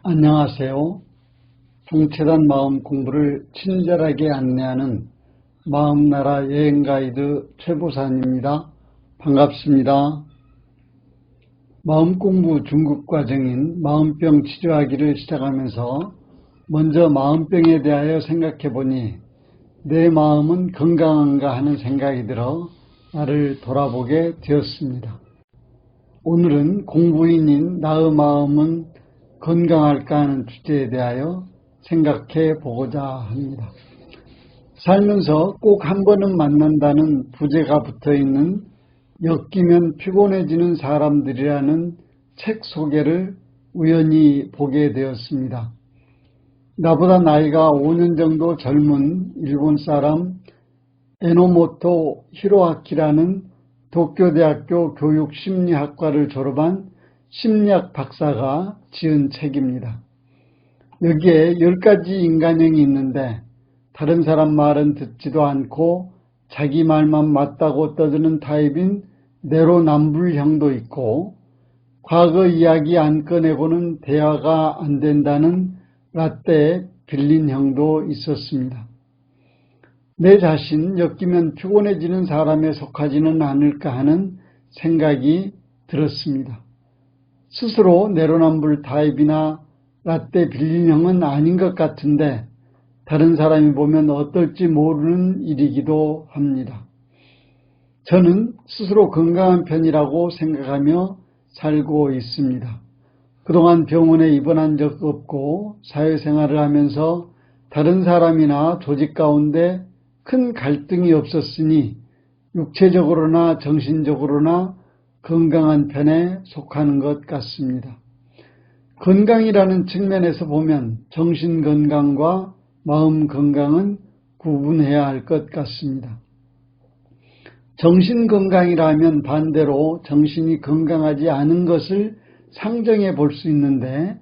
안녕하세요. 정체단 마음 공부를 친절하게 안내하는 마음나라 여행가이드 최보산입니다. 반갑습니다. 마음 공부 중급 과정인 마음병 치료하기를 시작하면서 먼저 마음병에 대하여 생각해 보니 내 마음은 건강한가 하는 생각이 들어 나를 돌아보게 되었습니다. 오늘은 공부인인 나의 마음은 건강할까 하는 주제에 대하여 생각해 보고자 합니다. 살면서 꼭 한 번은 만난다는 부제가 붙어있는 엮이면 피곤해지는 사람들이라는 책 소개를 우연히 보게 되었습니다. 나보다 나이가 5년 정도 젊은 일본 사람 에노모토 히로아키라는 도쿄대학교 교육심리학과를 졸업한 심리학 박사가 지은 책입니다. 여기에 10가지 인간형이 있는데 다른 사람 말은 듣지도 않고 자기 말만 맞다고 떠드는 타입인 내로남불형도 있고 과거 이야기 안 꺼내고는 대화가 안 된다는 라떼 빌린형도 있었습니다. 내 자신 엮이면 피곤해지는 사람에 속하지는 않을까 하는 생각이 들었습니다. 스스로 내로남불 타입이나 라떼 빌린형은 아닌 것 같은데 다른 사람이 보면 어떨지 모르는 일이기도 합니다. 저는 스스로 건강한 편이라고 생각하며 살고 있습니다. 그동안 병원에 입원한 적 없고 사회생활을 하면서 다른 사람이나 조직 가운데 큰 갈등이 없었으니 육체적으로나 정신적으로나 건강한 편에 속하는 것 같습니다. 건강이라는 측면에서 보면 정신건강과 마음건강은 구분해야 할 것 같습니다. 정신건강이라면 반대로 정신이 건강하지 않은 것을 상정해 볼 수 있는데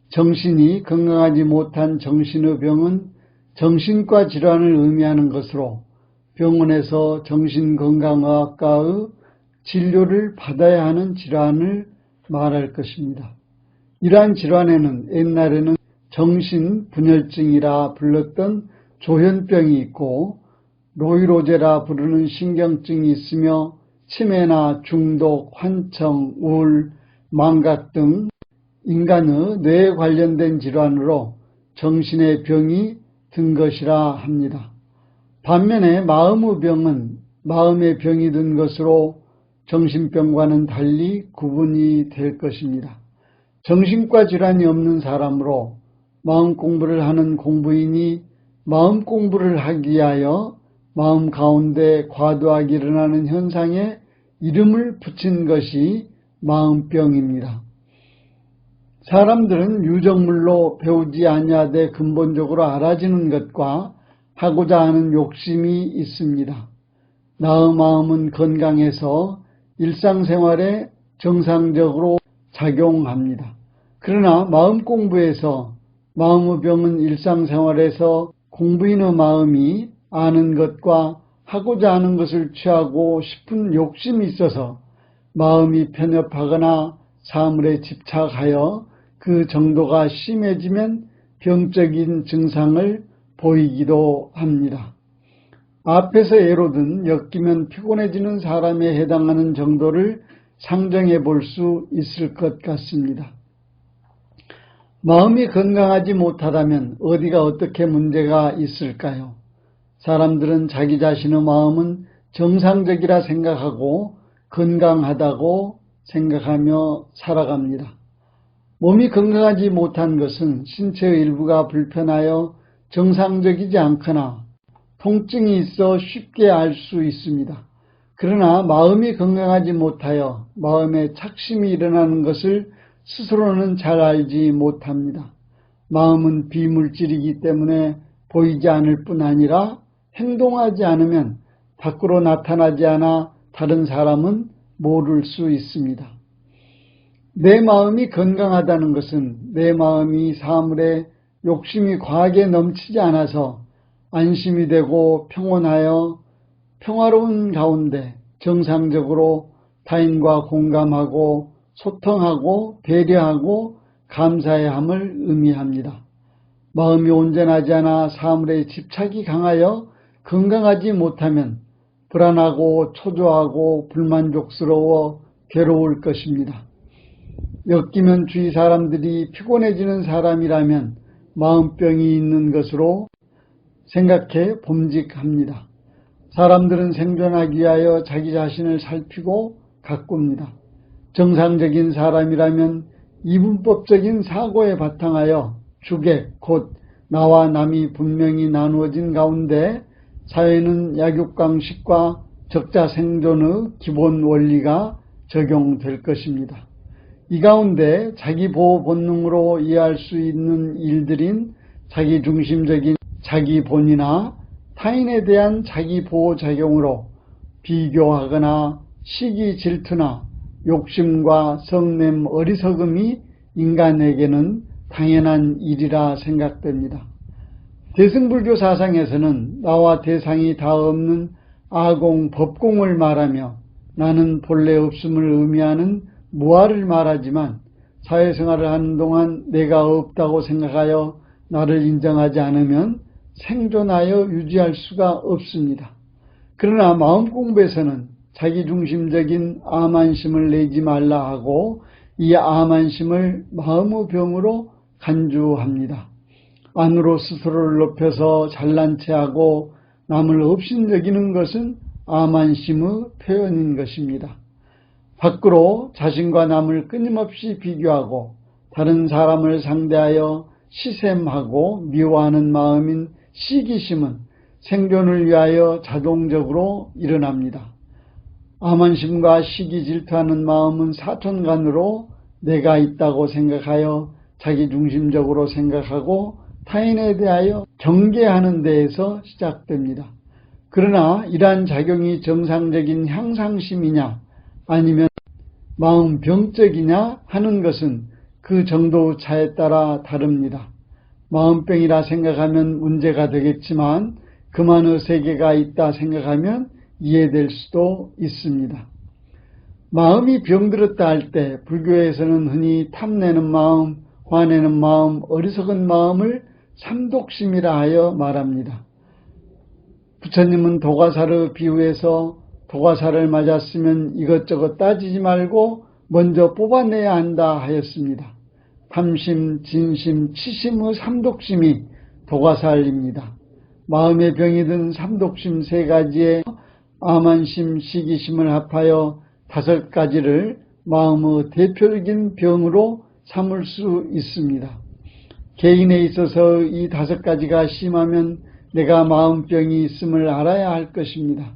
정신이 건강하지 못한 정신의 병은 정신과 질환을 의미하는 것으로 병원에서 정신건강의학과의 진료를 받아야 하는 질환을 말할 것입니다. 이러한 질환에는 옛날에는 정신분열증이라 불렀던 조현병이 있고 노이로제라 부르는 신경증이 있으며 치매나 중독, 환청, 우울, 망각 등 인간의 뇌에 관련된 질환으로 정신의 병이 든 것이라 합니다. 반면에 마음의 병은 마음의 병이 든 것으로 정신병과는 달리 구분이 될 것입니다. 정신과 질환이 없는 사람으로 마음 공부를 하는 공부인이 마음 공부를 하기 위하여 마음 가운데 과도하게 일어나는 현상에 이름을 붙인 것이 마음병입니다. 사람들은 유전물로 배우지 아니하되 근본적으로 알아지는 것과 하고자 하는 욕심이 있습니다. 나의 마음은 건강해서 일상생활에 정상적으로 작용합니다. 그러나 마음 공부에서 마음의 병은 일상생활에서 공부인의 마음이 아는 것과 하고자 하는 것을 취하고 싶은 욕심이 있어서 마음이 편협하거나 사물에 집착하여 그 정도가 심해지면 병적인 증상을 보이기도 합니다. 앞에서 예로 든 엮이면 피곤해지는 사람에 해당하는 정도를 상정해 볼 수 있을 것 같습니다. 마음이 건강하지 못하다면 어디가 어떻게 문제가 있을까요? 사람들은 자기 자신의 마음은 정상적이라 생각하고 건강하다고 생각하며 살아갑니다. 몸이 건강하지 못한 것은 신체의 일부가 불편하여 정상적이지 않거나 통증이 있어 쉽게 알 수 있습니다. 그러나 마음이 건강하지 못하여 마음에 착심이 일어나는 것을 스스로는 잘 알지 못합니다. 마음은 비물질이기 때문에 보이지 않을 뿐 아니라 행동하지 않으면 밖으로 나타나지 않아 다른 사람은 모를 수 있습니다. 내 마음이 건강하다는 것은 내 마음이 사물에 욕심이 과하게 넘치지 않아서 안심이 되고 평온하여 평화로운 가운데 정상적으로 타인과 공감하고 소통하고 배려하고 감사해야 함을 의미합니다. 마음이 온전하지 않아 사물에 집착이 강하여 건강하지 못하면 불안하고 초조하고 불만족스러워 괴로울 것입니다. 엮이면 주위 사람들이 피곤해지는 사람이라면 마음병이 있는 것으로 생각해 봄직합니다. 사람들은 생존하기 위하여 자기 자신을 살피고 가꿉니다. 정상적인 사람이라면 이분법적인 사고에 바탕하여 주객, 곧 나와 남이 분명히 나누어진 가운데 사회는 약육강식과 적자 생존의 기본 원리가 적용될 것입니다. 이 가운데 자기 보호 본능으로 이해할 수 있는 일들인 자기중심적인 자기 본이나 타인에 대한 자기 보호 작용으로 비교하거나 시기 질투나 욕심과 성냄 어리석음이 인간에게는 당연한 일이라 생각됩니다. 대승불교 사상에서는 나와 대상이 다 없는 아공, 법공을 말하며 나는 본래 없음을 의미하는 무아를 말하지만 사회생활을 하는 동안 내가 없다고 생각하여 나를 인정하지 않으면 생존하여 유지할 수가 없습니다. 그러나 마음 공부에서는 자기중심적인 암안심을 내지 말라 하고 이 암안심을 마음의 병으로 간주합니다. 안으로 스스로를 높여서 잘난 체하고 남을 업신여기는 것은 암안심의 표현인 것입니다. 밖으로 자신과 남을 끊임없이 비교하고 다른 사람을 상대하여 시샘하고 미워하는 마음인 시기심은 생존을 위하여 자동적으로 일어납니다. 암안심과 시기 질투하는 마음은 사촌간으로 내가 있다고 생각하여 자기중심적으로 생각하고 타인에 대하여 경계하는 데에서 시작됩니다. 그러나 이러한 작용이 정상적인 향상심이냐 아니면 마음병적이냐 하는 것은 그 정도 차에 따라 다릅니다. 마음병이라 생각하면 문제가 되겠지만 그만의 세계가 있다 생각하면 이해될 수도 있습니다. 마음이 병들었다 할 때 불교에서는 흔히 탐내는 마음, 화내는 마음, 어리석은 마음을 삼독심이라 하여 말합니다. 부처님은 도가사를 비유해서 도가사를 맞았으면 이것저것 따지지 말고 먼저 뽑아내야 한다 하였습니다. 탐심, 진심, 치심의 삼독심이 도가살입니다. 마음의 병이 든 삼독심 세 가지에 암안심, 시기심을 합하여 5가지를 마음의 대표적인 병으로 삼을 수 있습니다. 개인에 있어서 이 5가지가 심하면 내가 마음병이 있음을 알아야 할 것입니다.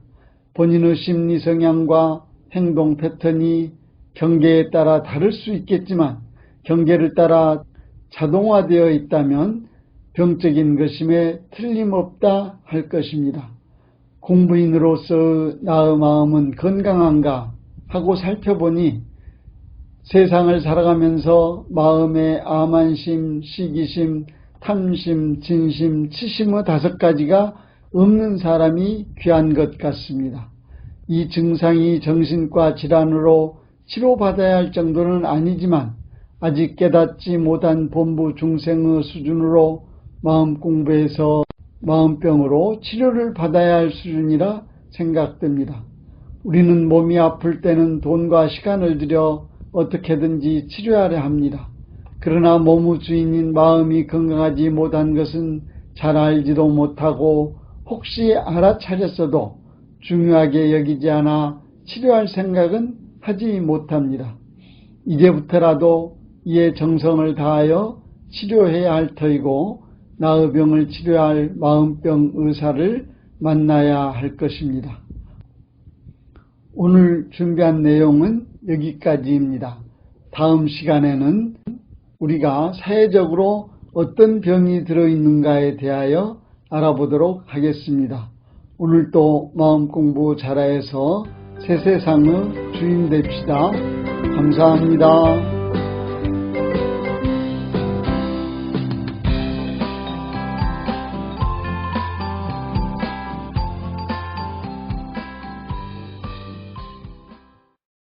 본인의 심리 성향과 행동 패턴이 경계에 따라 다를 수 있겠지만 경계를 따라 자동화되어 있다면 병적인 것임에 틀림없다 할 것입니다. 공부인으로서 나의 마음은 건강한가 하고 살펴보니 세상을 살아가면서 마음의 암안심, 시기심, 탐심, 진심, 치심의 5가지가 없는 사람이 귀한 것 같습니다. 이 증상이 정신과 질환으로 치료받아야 할 정도는 아니지만 아직 깨닫지 못한 본부 중생의 수준으로 마음 공부에서 마음병으로 치료를 받아야 할 수준이라 생각됩니다. 우리는 몸이 아플 때는 돈과 시간을 들여 어떻게든지 치료하려 합니다. 그러나 몸의 주인인 마음이 건강하지 못한 것은 잘 알지도 못하고 혹시 알아차렸어도 중요하게 여기지 않아 치료할 생각은 하지 못합니다. 이제부터라도 이에 정성을 다하여 치료해야 할 터이고 나의 병을 치료할 마음병 의사를 만나야 할 것입니다. 오늘 준비한 내용은 여기까지입니다. 다음 시간에는 우리가 사회적으로 어떤 병이 들어있는가에 대하여 알아보도록 하겠습니다. 오늘도 마음공부 잘해서 새 세상의 주인 됩시다. 감사합니다.